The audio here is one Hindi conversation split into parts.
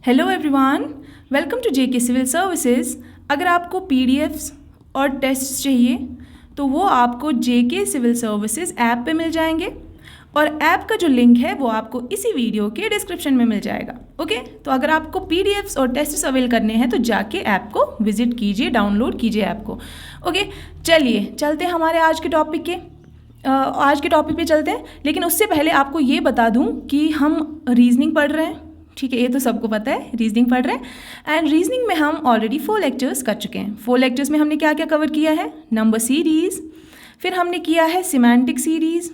Hello everyone, welcome to JK civil services. अगर आपको पीडीएफ्स और टेस्ट्स चाहिए तो वो आपको जेके सिविल सर्विसेज ऐप पे मिल जाएंगे और ऐप का जो लिंक है वो आपको इसी वीडियो के डिस्क्रिप्शन में मिल जाएगा। ओके, तो अगर आपको पीडीएफ्स और टेस्ट्स अवेल करने हैं तो जाके ऐप को विजिट कीजिए, डाउनलोड कीजिए ऐप को। ओके, चलिए चलते हैं हमारे आज के टॉपिक पे चलते हैं। लेकिन उससे पहले आपको ये बता दूं कि हम रीजनिंग पढ़ रहे हैं। ठीक है, ये तो सबको पता है, रीजनिंग पढ़ रहे हैं। एंड रीजनिंग में हम ऑलरेडी 4 लेक्चर्स कर चुके हैं। 4 लेक्चर्स में हमने क्या क्या कवर किया है? नंबर सीरीज़, फिर हमने किया है सिमेंटिक सीरीज़।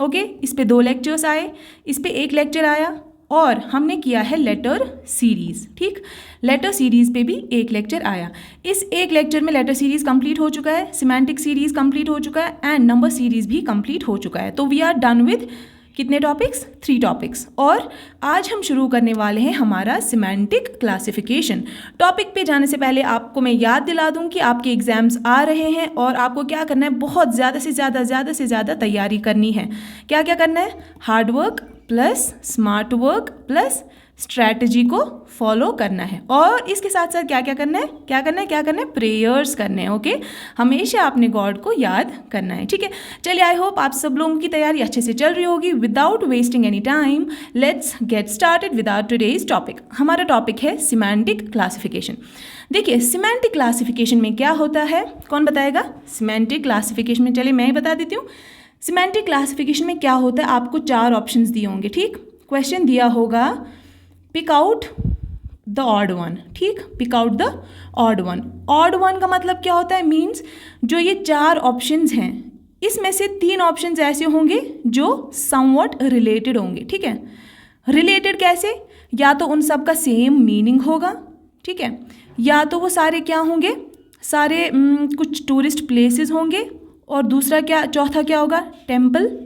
ओके, इस पे 2 लेक्चर्स आए, इस पे 1 लेक्चर आया, और हमने किया है लेटर सीरीज़। ठीक, लेटर सीरीज़ पे भी 1 लेक्चर आया। इस 1 लेक्चर में लेटर सीरीज़ कंप्लीट हो चुका है, सिमेंटिक सीरीज़ कंप्लीट हो चुका है एंड नंबर सीरीज़ भी कंप्लीट हो चुका है। तो वी आर डन विद कितने टॉपिक्स? 3 टॉपिक्स। और आज हम शुरू करने वाले हैं हमारा सिमेंटिक क्लासिफिकेशन। टॉपिक पे जाने से पहले आपको मैं याद दिला दूं कि आपके एग्जाम्स आ रहे हैं और आपको क्या करना है, बहुत ज़्यादा से ज़्यादा तैयारी करनी है। क्या क्या करना है? Hard work plus smart work plus strategy को फॉलो करना है। और इसके साथ साथ क्या क्या करना है? प्रेयर्स करने हैं। ओके, हमेशा अपने गॉड को याद करना है। ठीक है, चलिए, आई होप आप सब लोगों की तैयारी अच्छे से चल रही होगी। Without wasting any time let's get started with our today's topic. हमारा टॉपिक है सिमेंटिक क्लासिफिकेशन। देखिए, सिमेंटिक क्लासिफिकेशन में क्या होता है, कौन बताएगा? सिमेंटिक क्लासिफिकेशन में, चलिए मैं ही बता देती हूँ। सिमेंटिक क्लासिफिकेशन में क्या होता है, आपको 4 ऑप्शंस दिए होंगे। ठीक, क्वेश्चन दिया होगा pick out the odd one. ठीक, pick out the odd one. Odd one का मतलब क्या होता है? मीन्स जो ये 4 ऑप्शंस हैं इसमें से 3 ऑप्शंस ऐसे होंगे जो समवट रिलेटेड होंगे। ठीक है, रिलेटेड कैसे? या तो उन सब का सेम मीनिंग होगा, ठीक है, या तो वो सारे क्या होंगे, सारे कुछ टूरिस्ट प्लेसेस होंगे, और दूसरा क्या, चौथा क्या होगा? टेम्पल।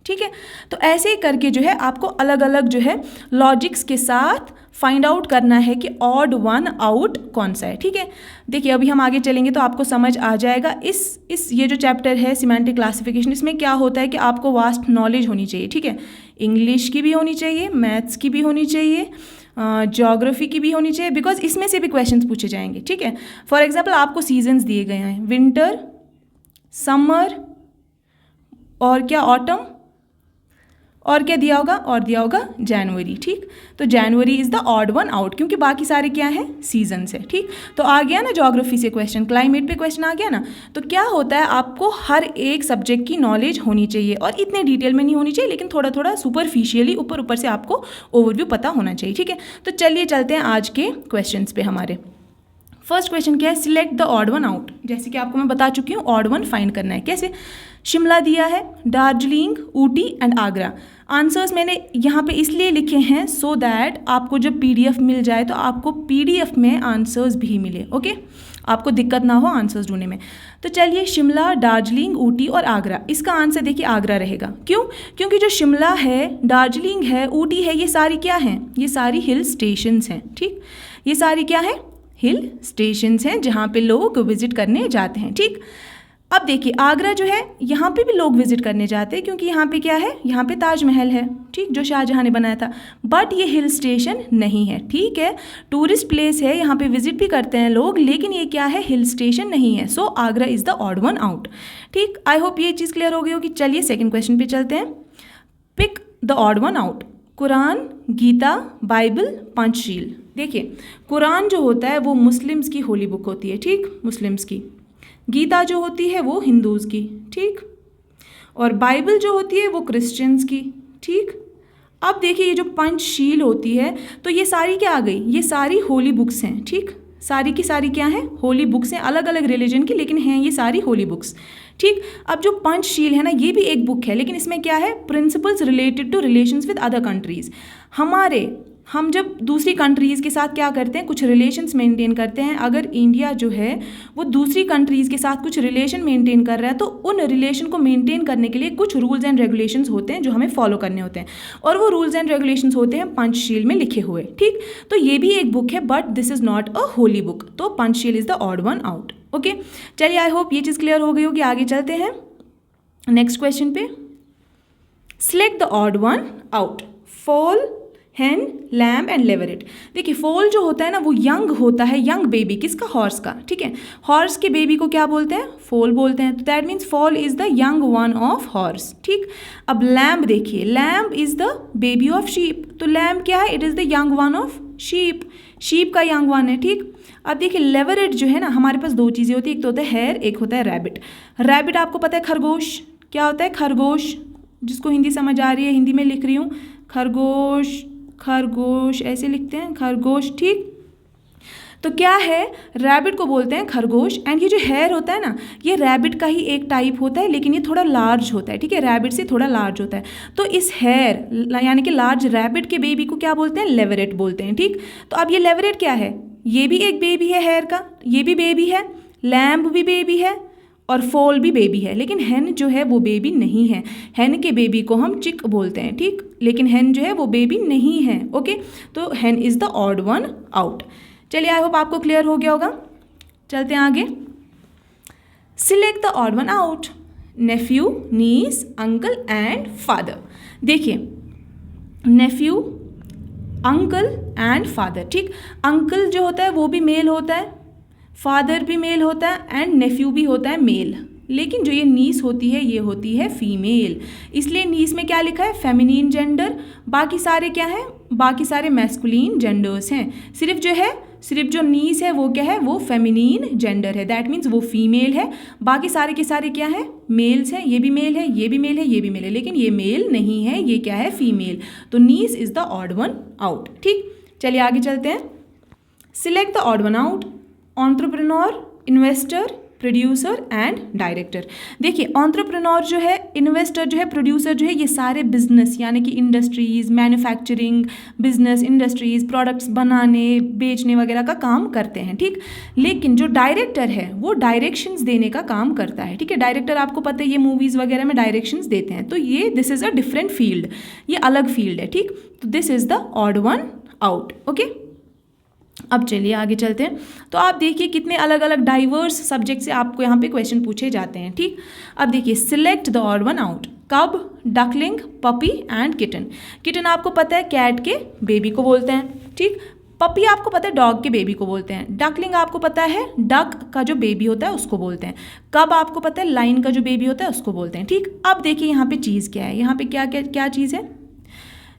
ठीक है, तो ऐसे ही करके जो है आपको अलग अलग जो है लॉजिक्स के साथ फाइंड आउट करना है कि ऑड वन आउट कौन सा है। ठीक है, देखिए अभी हम आगे चलेंगे तो आपको समझ आ जाएगा। इस ये जो चैप्टर है सिमेंटिक क्लासिफिकेशन, इसमें क्या होता है कि आपको वास्ट नॉलेज होनी चाहिए। ठीक है, इंग्लिश की भी होनी चाहिए, मैथ्स की भी होनी चाहिए, ज्योग्राफी की भी होनी चाहिए, बिकॉज इसमें से भी क्वेश्चंस पूछे जाएंगे। ठीक है, फॉर एग्जाम्पल आपको सीजन्स दिए गए हैं, विंटर, समर और क्या, ऑटम, और क्या दिया होगा? और दिया होगा जनवरी। ठीक, तो जनवरी is the odd one out, क्योंकि बाकी सारे क्या है? सीजन्स है। ठीक, तो आ गया ना ज्योग्राफी से क्वेश्चन, क्लाइमेट पे क्वेश्चन आ गया ना। तो क्या होता है, आपको हर एक सब्जेक्ट की नॉलेज होनी चाहिए, और इतने डिटेल में नहीं होनी चाहिए, लेकिन थोड़ा थोड़ा सुपरफिशियली ऊपर से आपको ओवरव्यू पता होना चाहिए। ठीक है, तो चलिए चलते हैं आज के क्वेश्चन पे। हमारे फर्स्ट क्वेश्चन क्या है? Select the odd one out. जैसे कि आपको मैं बता चुकी हूँ, ऑड वन फाइंड करना है। कैसे? शिमला दिया है, दार्जिलिंग, ऊटी एंड आगरा। आंसर्स मैंने यहाँ पे इसलिए लिखे हैं सो दैट आपको जब पीडीएफ मिल जाए तो आपको पीडीएफ में आंसर्स भी मिले। ओके, आपको दिक्कत ना हो आंसर्स ढूंढने में। तो चलिए, शिमला, दार्जिलिंग, ऊटी और आगरा। इसका आंसर देखिए आगरा रहेगा। क्यों? क्योंकि जो शिमला है, दार्जिलिंग है, ऊटी है, ये सारी क्या हैं? ये सारी हिल स्टेशंस हैं। ठीक, ये सारी क्या है? हिल स्टेशंस हैं जहाँ पे लोग विजिट करने जाते हैं। ठीक, अब देखिए आगरा जो है, यहाँ पे भी लोग विजिट करने जाते हैं, क्योंकि यहाँ पे क्या है? यहाँ पे ताजमहल है, ठीक, जो शाहजहाँ ने बनाया था। बट ये हिल स्टेशन नहीं है। ठीक है, टूरिस्ट प्लेस है, यहाँ पे विजिट भी करते हैं लोग, लेकिन ये क्या है? हिल स्टेशन नहीं है। So Agra is the odd one out. ठीक, आई होप ये चीज़ क्लियर हो गई होगी। चलिए सेकेंड क्वेश्चन पे चलते हैं। Pick the odd one out. Quran, Gita, Bible, Panchsheel. देखिए, कुरान जो होता है वो मुस्लिम्स की होली बुक होती है। ठीक, मुस्लिम्स की। गीता जो होती है वो हिंदूज़ की। ठीक, और बाइबल जो होती है वो क्रिश्चियंस की। ठीक, अब देखिए ये जो पंचशील होती है, तो ये सारी क्या आ गई? ये सारी होली बुक्स हैं। ठीक, सारी की सारी क्या हैं? होली बुक्स हैं, अलग अलग रिलीजन की, लेकिन हैं ये सारी होली बुक्स। ठीक, अब जो पंचशील है ना, ये भी एक बुक है, लेकिन इसमें क्या है? Principles related to relations with other countries. हम जब दूसरी कंट्रीज़ के साथ क्या करते हैं? कुछ रिलेशंस मेंटेन करते हैं। अगर इंडिया जो है वो दूसरी कंट्रीज़ के साथ कुछ रिलेशन मेंटेन कर रहा है, तो उन रिलेशन को मेंटेन करने के लिए कुछ रूल्स एंड रेगुलेशंस होते हैं जो हमें फॉलो करने होते हैं, और वो रूल्स एंड रेगुलेशंस होते हैं पंचशील में लिखे हुए। ठीक, तो ये भी एक बुक है, but this is not a holy book. तो Panchsheel is the odd one out. Okay, चलिए आई होप ये चीज़ क्लियर हो गई होगी। आगे चलते हैं नेक्स्ट क्वेश्चन पे। Select the odd one out. Fall, hen, lamb and लेवरेट। देखिए फोल जो होता है ना वो यंग होता है, यंग बेबी किसका, हॉर्स का, ठीक है। हॉर्स के बेबी को क्या बोलते हैं, फोल बोलते हैं। तो दैट मीन्स फोल is the young one of horse, ठीक। अब लैम्ब देखिए, lamb is the baby of sheep. तो लैम्ब क्या है, it is the young one of sheep, sheep का यंग वन है, ठीक। अब देखिए लेवरेट जो है ना, हमारे पास दो चीज़ें होती है, एक तो होता है हेयर, एक होता है रैबिट। रैबिट आपको पता है खरगोश, क्या होता है खरगोश, जिसको हिंदी समझ आ रही है हिंदी में लिख रही हूँ, खरगोश, खरगोश ऐसे लिखते हैं, खरगोश, ठीक। तो क्या है, रैबिट को बोलते हैं खरगोश। एंड ये जो हेयर होता है ना, ये रैबिट का ही एक टाइप होता है, लेकिन ये थोड़ा लार्ज होता है, ठीक है, रैबिट से थोड़ा लार्ज होता है। तो इस हेयर यानी कि लार्ज रैबिट के बेबी को क्या बोलते हैं, लेवरेट बोलते हैं, ठीक। तो अब ये लेवरेट क्या है, ये भी एक बेबी है हेयर का, ये भी बेबी है, लैम्ब भी बेबी है और फोल भी बेबी है, लेकिन हेन जो है वो बेबी नहीं है। हेन के बेबी को हम चिक बोलते हैं, ठीक, लेकिन हेन जो है वो बेबी नहीं है, ओके। तो हेन is the odd one out. चलिए आई होप आपको क्लियर हो गया होगा। चलते हैं आगे। Select the odd one out, nephew, niece, uncle and father. देखिए नेफ्यू, अंकल एंड फादर, ठीक। अंकल जो होता है वो भी मेल होता है, फादर भी मेल होता है एंड नेफ्यू भी होता है मेल, लेकिन जो ये नीस होती है ये होती है फीमेल। इसलिए नीस में क्या लिखा है, फेमिनिन जेंडर, बाकी सारे क्या हैं, बाकी सारे मैस्कुलिन जेंडर्स हैं। सिर्फ जो नीस है वो क्या है, वो फेमिनिन जेंडर है, दैट मीन्स वो फीमेल है। बाकी सारे के सारे क्या है, मेल्स हैं, ये भी मेल है, ये भी मेल है, ये भी मेल है, लेकिन ये मेल नहीं है, ये क्या है, फीमेल। तो नीस is the odd one out, ठीक। चलिए आगे चलते हैं। Select the odd one out, entrepreneur, investor, producer and director. देखिए एंटरप्रेन्योर जो है, इन्वेस्टर जो है, प्रोड्यूसर जो है, ये सारे बिजनेस यानी कि industries, manufacturing business, industries, products बनाने बेचने वगैरह का काम करते हैं, ठीक। लेकिन जो डायरेक्टर है वो डायरेक्शंस देने का काम करता है, ठीक है। डायरेक्टर आपको पता है ये मूवीज़ वगैरह में डायरेक्शंस देते हैं, तो ये this is a different field, ये अलग फील्ड है, ठीक। तो this is the odd one out, okay. अब चलिए आगे चलते हैं। तो आप देखिए कितने अलग अलग डाइवर्स सब्जेक्ट से आपको यहाँ पे क्वेश्चन पूछे जाते हैं, ठीक। अब देखिए select the odd one out, cub, duckling, puppy and kitten. Kitten आपको पता है कैट के बेबी को बोलते हैं, ठीक। पपी आपको पता है डॉग के बेबी को बोलते हैं। डकलिंग आपको पता है डक का जो बेबी होता है उसको बोलते हैं। कब आपको पता है लाइन का जो बेबी होता है उसको बोलते हैं, ठीक। अब देखिए यहाँ पे चीज़ क्या है, यहाँ पे क्या क्या क्या चीज़ है।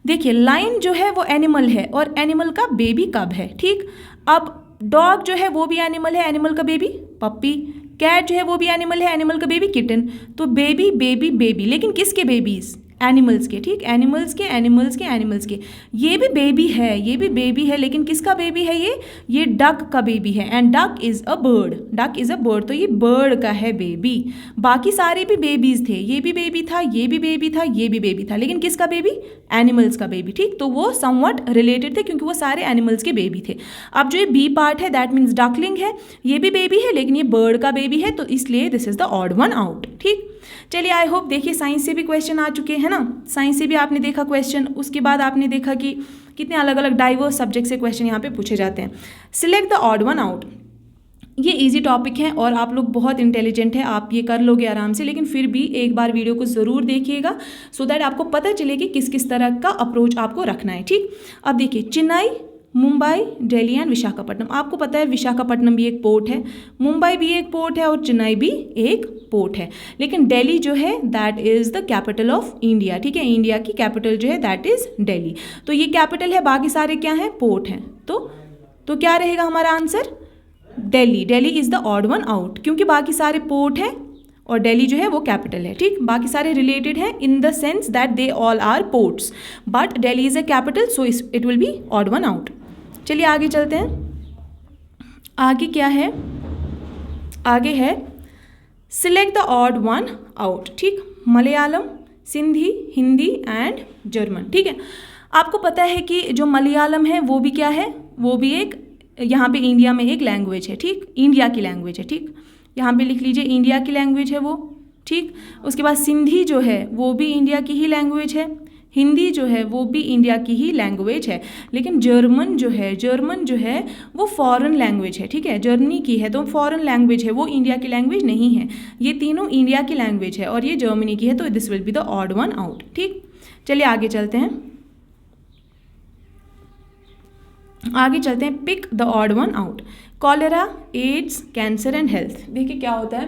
देखिए लाइन जो है वो एनिमल है और एनिमल का बेबी कब है, ठीक। अब डॉग जो है वो भी एनिमल है, एनिमल का बेबी पप्पी। कैट जो है वो भी एनिमल है, एनिमल का बेबी किटन। तो बेबी बेबी बेबी, लेकिन किसके बेबीज, एनिमल्स के, ठीक। एनिमल्स के एनिमल्स के एनिमल्स के। ये भी बेबी है, ये भी बेबी है, लेकिन किसका बेबी है ये डक का बेबी है। And duck is a bird, duck is a bird, तो ये बर्ड का है बेबी। बाकी सारे भी बेबीज थे, ये भी बेबी था, ये भी बेबी था, ये भी बेबी था, लेकिन किसका बेबी, एनिमल्स का बेबी, ठीक। तो वो समवट रिलेटेड थे क्योंकि वो सारे एनिमल्स के बेबी थे। अब जो ये बी पार्ट है दैट मीन्स डकलिंग है, ये भी बेबी है लेकिन ये बर्ड का बेबी है, तो इसलिए this is the odd one out, ठीक। चलिए आई होप देखिए साइंस से भी क्वेश्चन आ चुके हैं ना, साइंस से भी आपने देखा क्वेश्चन, उसके बाद आपने देखा कि कितने अलग अलग डाइवर्स सब्जेक्ट से क्वेश्चन यहाँ पे पूछे जाते हैं। Select the odd one out, ये इजी टॉपिक है और आप लोग बहुत इंटेलिजेंट है, आप ये कर लोगे आराम से, लेकिन फिर भी एक बार वीडियो को ज़रूर देखिएगा सो दैट आपको पता चले कि किस किस तरह का अप्रोच आपको रखना है, ठीक। अब देखिए चेन्नई, मुंबई, दिल्ली एंड विशाखापट्टनम। आपको पता है विशाखापट्टनम भी एक पोर्ट है, मुंबई भी एक पोर्ट है और चेन्नई भी एक पोर्ट है, लेकिन दिल्ली जो है that is the capital of India, ठीक है। इंडिया की कैपिटल जो है दैट इज़ दिल्ली, तो ये कैपिटल है, बाकी सारे क्या हैं, पोर्ट हैं। तो क्या रहेगा हमारा answer, Delhi. Delhi is the odd one out क्योंकि बाकी सारे पोर्ट हैं और दिल्ली जो है वो कैपिटल है, ठीक। बाकी सारे रिलेटेड हैं in the sense that they all are ports, but Delhi is a capital so it will be odd one out. चलिए आगे चलते हैं। आगे क्या है, आगे है select the odd one out, ठीक। मलयालम, सिंधी, हिंदी एंड जर्मन, ठीक है। आपको पता है कि जो मलयालम है वो भी क्या है, वो भी एक यहाँ पे इंडिया में एक लैंग्वेज है, ठीक। इंडिया की लैंग्वेज है, ठीक। यहाँ पे लिख लीजिए इंडिया की लैंग्वेज है वो, ठीक। उसके बाद सिंधी जो है वो भी इंडिया की ही लैंग्वेज है, हिंदी जो है वो भी इंडिया की ही लैंग्वेज है, लेकिन जर्मन जो है वो फॉरेन लैंग्वेज है, ठीक है। जर्मनी की है तो फॉरेन लैंग्वेज है, वो इंडिया की लैंग्वेज नहीं है। ये तीनों इंडिया की लैंग्वेज है और ये जर्मनी की है, तो this will be the odd one out, ठीक। चलिए आगे चलते हैं। आगे चलते हैं, pick the odd one out. Cholera, AIDS, cancer and health. देखिए क्या होता है,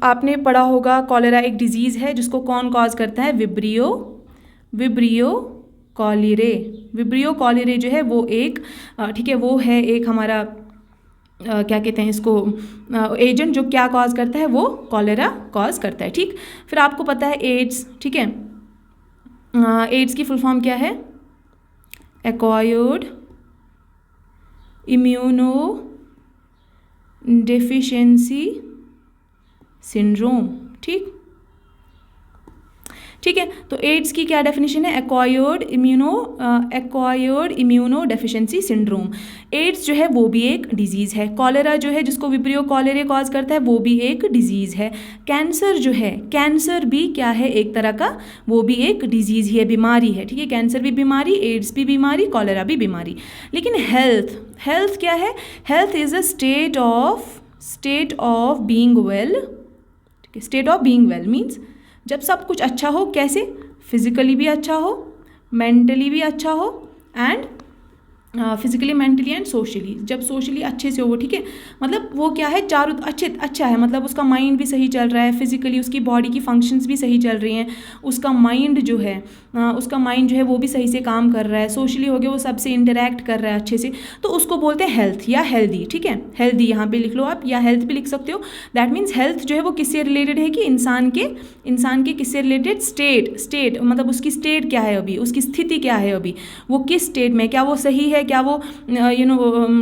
आपने पढ़ा होगा कॉलेरा एक डिजीज़ है जिसको कौन कॉज करता है, विब्रियो कॉलेरे। विब्रियो कॉलेरे जो है वो एक ठीक है, वो है एक हमारा क्या कहते हैं इसको, एजेंट जो क्या कॉज करता है, वो कॉलेरा कॉज करता है। ठीक, फिर आपको पता है एड्स, ठीक है, एड्स की फुल फॉर्म क्या है, एक्वायर्ड इम्यूनो डेफिशिएंसी सिंड्रोम। ठीक है, तो एड्स की क्या डेफिनेशन है, acquired immunodeficiency syndrome. AIDS जो है वो भी एक डिजीज़ है। कॉलेरा जो है जिसको विब्रियो कॉलेरे कॉज करता है वो भी एक डिजीज़ है। कैंसर जो है, कैंसर भी क्या है, एक तरह का वो भी एक डिजीज़ ही है, बीमारी है। ठीक है, कैंसर भी बीमारी, एड्स भी बीमारी, कॉलेरा भी बीमारी। लेकिन हेल्थ क्या है, health is a state of being well. ठीक है, state of being well means जब सब कुछ अच्छा हो, कैसे, फिजिकली भी अच्छा हो, मेंटली भी अच्छा हो, and physically, mentally and socially, जब सोशली अच्छे से हो वो। ठीक है, मतलब वो क्या है, चारों अच्छा है, मतलब उसका माइंड भी सही चल रहा है, फिजिकली उसकी बॉडी की फंक्शंस भी सही चल रही हैं, उसका माइंड जो है वो भी सही से काम कर रहा है, सोशली हो गया, वो सबसे इंटरेक्ट कर रहा है अच्छे से, तो उसको बोलते हैं हेल्थ या हेल्दी। ठीक है, हेल्दी यहाँ पे लिख लो आप, या हेल्थ भी लिख सकते हो। दैट मीन्स हेल्थ जो है वो किससे रिलेटेड है कि इंसान के किससे रिलेटेड, स्टेट मतलब उसकी स्टेट क्या है अभी, उसकी स्थिति क्या है अभी, वो किस स्टेट में, क्या वो सही है, क्या वो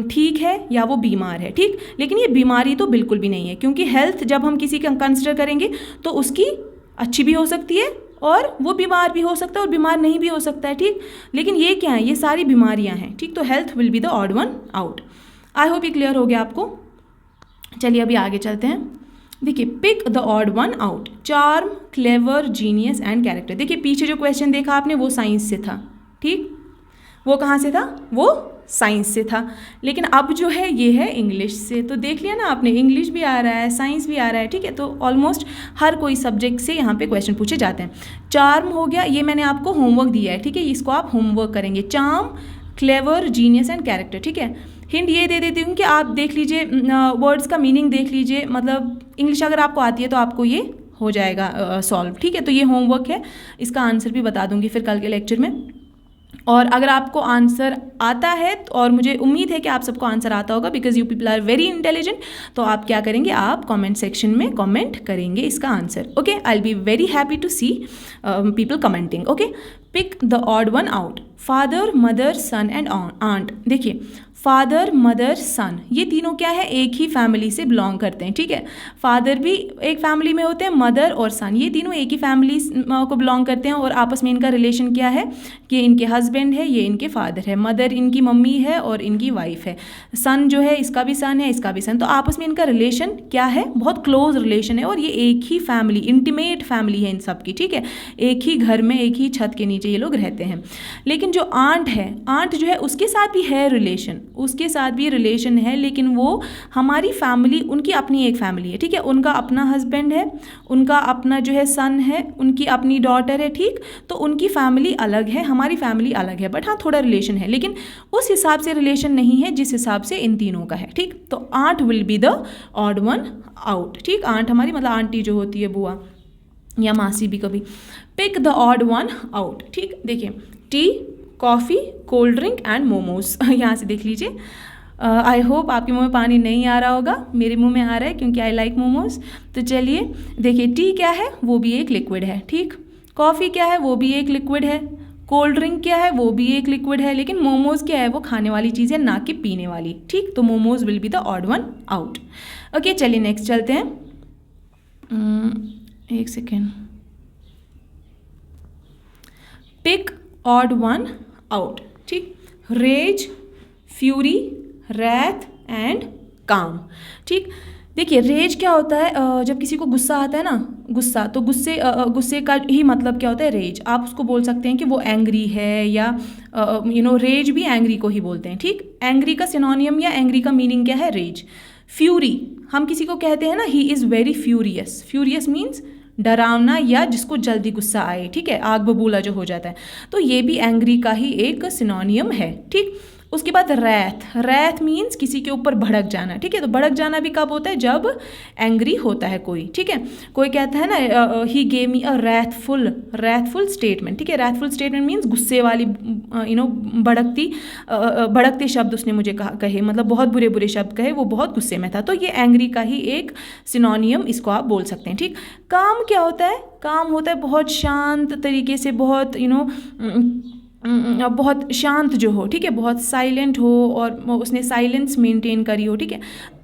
ठीक है, या वो बीमार है। ठीक, लेकिन ये बीमारी तो बिल्कुल भी नहीं है, क्योंकि हेल्थ जब हम किसी का कंसिडर करेंगे तो उसकी अच्छी भी हो सकती है और वो बीमार भी हो सकता है और बीमार नहीं भी हो सकता है। ठीक, लेकिन ये क्या है, ये सारी बीमारियां हैं। ठीक, तो health will be the odd one out. I hope ये क्लियर हो गया आपको। चलिए अभी आगे चलते हैं। देखिए, pick the odd one out, charm, clever, genius and character. देखिए पीछे जो क्वेश्चन देखा आपने वो साइंस से था। ठीक, वो कहाँ से था, वो साइंस से था, लेकिन अब जो है ये है इंग्लिश से। तो देख लिया ना आपने, इंग्लिश भी आ रहा है, साइंस भी आ रहा है। ठीक है, तो ऑलमोस्ट हर कोई सब्जेक्ट से यहाँ पे क्वेश्चन पूछे जाते हैं। चार्म हो गया, ये मैंने आपको होमवर्क दिया है। ठीक है, इसको आप होमवर्क करेंगे, charm, clever, genius and character. ठीक है, हिंट ये दे देती हूँ कि आप देख लीजिए, वर्ड्स का मीनिंग देख लीजिए, मतलब इंग्लिश अगर आपको आती है तो आपको ये हो जाएगा सॉल्व। ठीक है, तो ये होमवर्क है, इसका आंसर भी बता दूंगी फिर कल के लेक्चर में। और अगर आपको आंसर आता है, और मुझे उम्मीद है कि आप सबको आंसर आता होगा, because you people are very intelligent, तो आप क्या करेंगे, आप कमेंट सेक्शन में कमेंट करेंगे इसका answer. Okay, I will be very happy to see people commenting. Okay, pick the odd one out, father, mother, son and aunt. देखिए फादर, मदर, सन, ये तीनों क्या है, एक ही फैमिली से बिलोंग करते हैं। ठीक है, फादर भी एक फैमिली में होते हैं, मदर और सन ये तीनों एक ही फैमिली को बिलोंग करते हैं, और आपस में इनका रिलेशन क्या है कि इनके हस्बैंड है, ये इनके फादर है, मदर इनकी मम्मी है और इनकी वाइफ है, सन जो है इसका भी सन है, इसका भी सन। तो आपस में इनका रिलेशन क्या है, बहुत क्लोज रिलेशन है, और ये एक ही फैमिली, इंटीमेट फैमिली है इन सब की। ठीक है, एक ही घर में, एक ही छत के नीचे ये लोग रहते हैं। लेकिन जो आंट है, आंट जो है उसके साथ भी है रिलेशन, उसके साथ भी रिलेशन है, लेकिन वो हमारी फैमिली, उनकी अपनी एक फैमिली है। ठीक है, उनका अपना हस्बैंड है, उनका अपना जो है सन है, उनकी अपनी डॉटर है। ठीक, तो उनकी फैमिली अलग है, हमारी फैमिली अलग है, बट हाँ थोड़ा रिलेशन है, लेकिन उस हिसाब से रिलेशन नहीं है जिस हिसाब से इन तीनों का है। ठीक, तो aunt will be the odd one out. ठीक, आंट हमारी मतलब आंटी जो होती है, बुआ या मासी भी कभी। Pick the odd one out. ठीक, देखिए tea, coffee, cold drink and momos. यहाँ से देख लीजिए, आई होप आपके मुंह में पानी नहीं आ रहा होगा, मेरे मुंह में आ रहा है क्योंकि आई लाइक मोमोज। तो चलिए देखिए, टी क्या है, वो भी एक लिक्विड है। ठीक, कॉफ़ी क्या है, वो भी एक लिक्विड है, कोल्ड ड्रिंक क्या है, वो भी एक लिक्विड है, लेकिन मोमोज क्या है, वो खाने वाली चीज़ है, ना कि पीने वाली। ठीक, तो momos will be the odd one out. Okay, चलिए नेक्स्ट चलते हैं। एक second, pick odd one out. ठीक, rage, fury, wrath and calm. ठीक, देखिए रेज क्या होता है, जब किसी को गुस्सा आता है ना, गुस्सा, तो गुस्से का ही मतलब क्या होता है, रेज। आप उसको बोल सकते हैं कि वो एंग्री है, या रेज भी एंग्री को ही बोलते हैं। ठीक, एंग्री का सिनोनियम या एंग्री का मीनिंग क्या है, रेज। फ्यूरी, हम किसी को कहते हैं ना, he is very furious. Furious means डरावना या जिसको जल्दी गुस्सा आए। ठीक है, आग बबूला जो हो जाता है, तो ये भी एंग्री का ही एक सिनोनियम है। ठीक, उसके बाद रैथ, रैथ मीन्स किसी के ऊपर भड़क जाना, ठीक है। तो भड़क जाना भी कब होता है, जब एंग्री होता है कोई, ठीक है। कोई कहता है ना he gave me a wrathful statement, ठीक है। रैथफुल स्टेटमेंट मीन्स गुस्से वाली भड़कते शब्द उसने मुझे कहे, मतलब बहुत बुरे बुरे शब्द कहे, वो बहुत गुस्से में था। तो ये एंग्री का ही एक सिनोनियम इसको आप बोल सकते हैं, ठीक। काम क्या होता है, काम होता है बहुत शांत तरीके से, बहुत बहुत शांत जो हो, ठीक है, बहुत साइलेंट हो और उसने साइलेंस मेंटेन करी हो, ठीक है।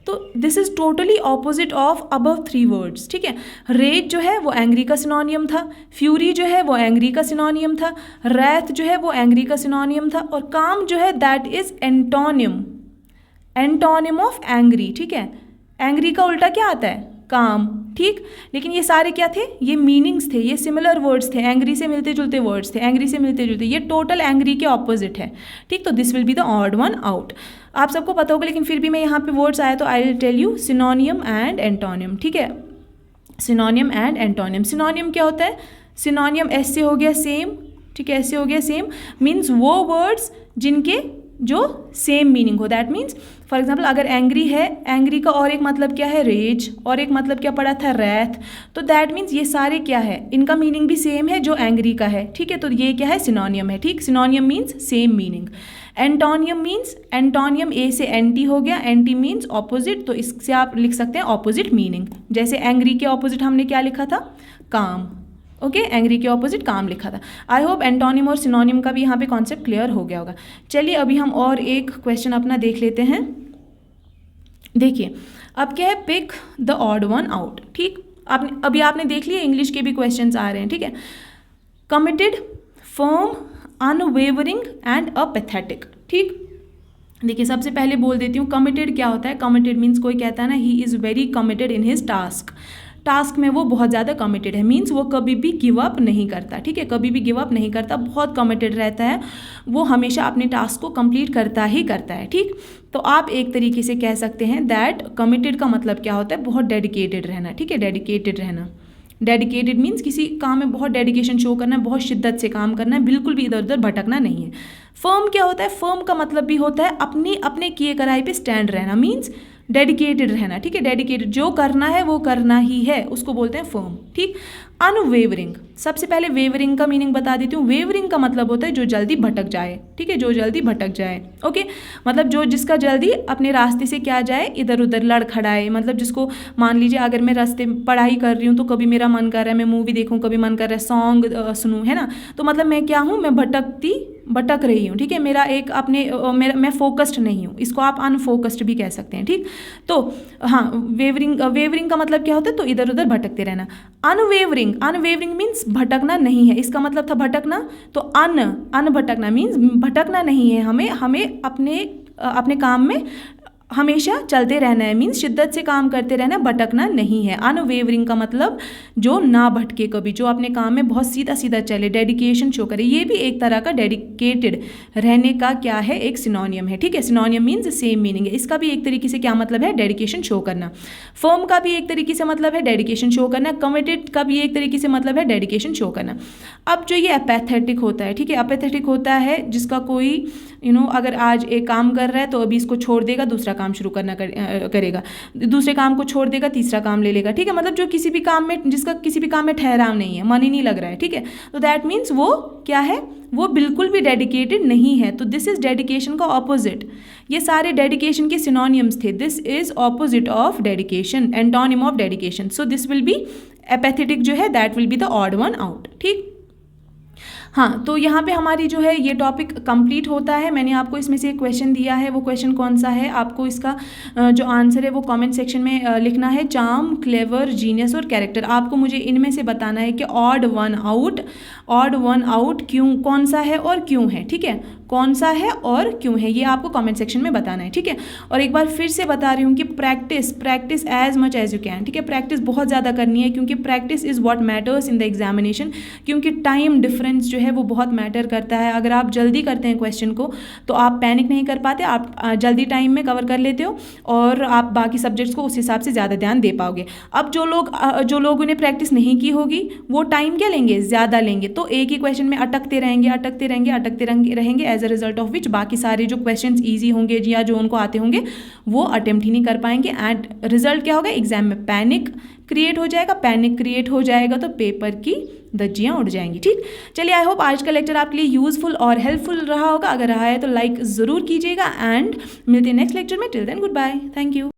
तो this is totally opposite of above 3 words, ठीक है। रेज जो है वो एंग्री का सिनोनियम था, फ्यूरी जो है वो एंग्री का सिनोनियम था, रैथ जो है वो एंग्री का सिनोनियम था, और काम जो है that is antonym of angry, ठीक है। एंग्री का उल्टा क्या आता है, काम, ठीक। लेकिन ये सारे क्या थे, ये मीनिंग्स थे, ये सिमिलर वर्ड्स थे, एंग्री से मिलते जुलते वर्ड्स थे, एंग्री से मिलते जुलते, ये टोटल एंग्री के ऑपोजिट है, ठीक। तो this will be the odd one out. आप सबको पता होगा, लेकिन फिर भी मैं यहाँ पे वर्ड्स आया तो I will tell you synonym and antonym, ठीक है। सिनोनियम एंड एंटोनियम, सिनोनियम क्या होता है, सिनोनियम ऐसे हो गया सेम, ठीक है, ऐसे हो गया सेम, मीन्स वो वर्ड्स जिनके जो सेम मीनिंग हो। दैट मीन्स फॉर एग्जाम्पल अगर एंग्री है, एंग्री का और एक मतलब क्या है रेज, और एक मतलब क्या पड़ा था रैथ, तो दैट मीन्स ये सारे क्या है, इनका मीनिंग भी सेम है जो एंग्री का है, ठीक है। तो ये क्या है, सिनोनियम है, ठीक। Synonym means same meaning. Antonym means, antonym ए से एंटी हो गया, एंटी मीन्स ऑपोजिट, तो इससे आप लिख सकते हैं ऑपोजिट मीनिंग। जैसे एंग्री के ऑपोजिट हमने क्या लिखा था, काम, ओके, एंग्री के ऑपोजिट काम लिखा था। आई होप एंटोनिम और सिनोनिम का भी यहाँ पे कॉन्सेप्ट क्लियर हो गया होगा। चलिए अभी हम और एक क्वेश्चन अपना देख लेते हैं। देखिए अब क्या है, pick the odd one out, ठीक। अभी आपने देख लिया, इंग्लिश के भी क्वेश्चंस आ रहे हैं, ठीक है। Committed, firm, unwavering and apathetic, ठीक। देखिए सबसे पहले बोल देती हूँ, कमिटेड क्या होता है। कमिटेड मीन्स कोई कहता है ना he is very committed in his task में वो बहुत ज़्यादा कमिटेड है, मीन्स वो कभी भी गिव अप नहीं करता, ठीक है, कभी भी गिव अप नहीं करता, बहुत कमिटेड रहता है, वो हमेशा अपने टास्क को कंप्लीट करता ही करता है, ठीक। तो आप एक तरीके से कह सकते हैं दैट कमिटेड का मतलब क्या होता है, बहुत डेडिकेटेड रहना, ठीक है, डेडिकेटेड रहना। डेडिकेटेड मीन्स किसी काम में बहुत डेडिकेशन शो करना है, बहुत शिद्दत से काम करना है, बिल्कुल भी इधर उधर भटकना नहीं है। फर्म क्या होता है, फर्म का मतलब भी होता है अपने किए कराई पे स्टैंड रहना, मीन्स डेडिकेटेड रहना, ठीक है। डेडिकेटेड, जो करना है वो करना ही है, उसको बोलते हैं फर्म, ठीक। अनवेवरिंग, सबसे पहले वेवरिंग का मीनिंग बता देती हूँ। वेवरिंग का मतलब होता है जो जल्दी भटक जाए, ठीक है, जो जल्दी भटक जाए, ओके। मतलब जो जिसका जल्दी अपने रास्ते से क्या जाए, इधर उधर लड़खड़ाए, मतलब जिसको मान लीजिए अगर मैं रास्ते में पढ़ाई कर रही हूँ तो कभी मेरा मन कर रहा है मैं मूवी देखूँ, कभी मन कर रहा है सॉन्ग सुनूँ, है ना। तो मतलब मैं क्या हूँ, मैं भटक रही हूँ, ठीक है। मेरा एक मैं फोकस्ड नहीं हूँ, इसको आप अनफोकस्ड भी कह सकते हैं, ठीक। तो हाँ, वेवरिंग का मतलब क्या होता है, तो इधर उधर भटकते रहना। अनवेवरिंग मीन्स भटकना नहीं है, इसका मतलब था भटकना, तो अन भटकना मीन्स भटकना नहीं है, हमें अपने काम में हमेशा चलते रहना है, मीन्स शिद्दत से काम करते रहना, भटकना नहीं है। अनवेवरिंग का मतलब जो ना भटके कभी, जो अपने काम में बहुत सीधा सीधा चले, डेडिकेशन शो करे, ये भी एक तरह का डेडिकेटेड रहने का क्या है, एक सिनोनियम है, ठीक है। सिनोनियम मीन्स सेम मीनिंग है, इसका भी एक तरीके से क्या मतलब है, डेडिकेशन शो करना। फर्म का भी एक तरीके से मतलब है डेडिकेशन शो करना, कमिटेड का भी एक तरीके से मतलब है डेडिकेशन शो करना। अब जो ये अपैथेटिक होता है, ठीक है, अपैथेटिक होता है जिसका कोई अगर आज एक काम कर रहा है तो अभी इसको छोड़ देगा, दूसरा काम शुरू करेगा, दूसरे काम को छोड़ देगा, तीसरा काम ले लेगा, ठीक है। मतलब जो जिसका किसी भी काम में ठहराव नहीं है, मन ही नहीं लग रहा है, ठीक है। तो दैट मीन्स वो क्या है, वो बिल्कुल भी डेडिकेटेड नहीं है। तो दिस इज डेडिकेशन का ऑपोजिट। ये सारे डेडिकेशन के सिनोनियम्स थे। This is opposite of dedication, antonym of dedication. So this will be apathetic जो है, that will be the odd one out, ठीक। हाँ, तो यहाँ पे हमारी जो है ये टॉपिक कंप्लीट होता है। मैंने आपको इसमें से एक क्वेश्चन दिया है, वो क्वेश्चन कौन सा है, आपको इसका जो आंसर है वो कमेंट सेक्शन में लिखना है। चार्म, क्लेवर, जीनियस और कैरेक्टर, आपको मुझे इनमें से बताना है कि ऑड वन आउट क्यों, कौन सा है और क्यों है, ठीक है, कौन सा है और क्यों है, ये आपको कमेंट सेक्शन में बताना है, ठीक है। और एक बार फिर से बता रही हूँ कि practice as much as you can, ठीक है। प्रैक्टिस बहुत ज़्यादा करनी है, क्योंकि practice is what matters in the examination, क्योंकि टाइम डिफरेंस जो है वो बहुत मैटर करता है। अगर आप जल्दी करते हैं क्वेश्चन को तो आप पैनिक नहीं कर पाते, आप जल्दी टाइम में कवर कर लेते हो और आप बाकी सब्जेक्ट्स को उस हिसाब से ज़्यादा ध्यान दे पाओगे। अब जो लोगों ने प्रैक्टिस नहीं की होगी वो टाइम क्या लेंगे, ज़्यादा लेंगे, तो एक ही क्वेश्चन में अटकते रहेंगे as a result of which बाकी सारे जो क्वेश्चंस ईजी होंगे या जो उनको आते होंगे वो अटेम्प्ट ही नहीं कर पाएंगे। एंड रिजल्ट क्या होगा, एग्जाम में पैनिक क्रिएट हो जाएगा, पैनिक क्रिएट हो जाएगा तो पेपर की धज्जियाँ उड़ जाएंगी। ठीक, चलिए आई होप आज का लेक्चर आपके लिए यूजफुल और हेल्पफुल रहा होगा। अगर रहा है तो लाइक ज़रूर कीजिएगा एंड मिलते हैं नेक्स्ट लेक्चर में। Till then goodbye, thank you.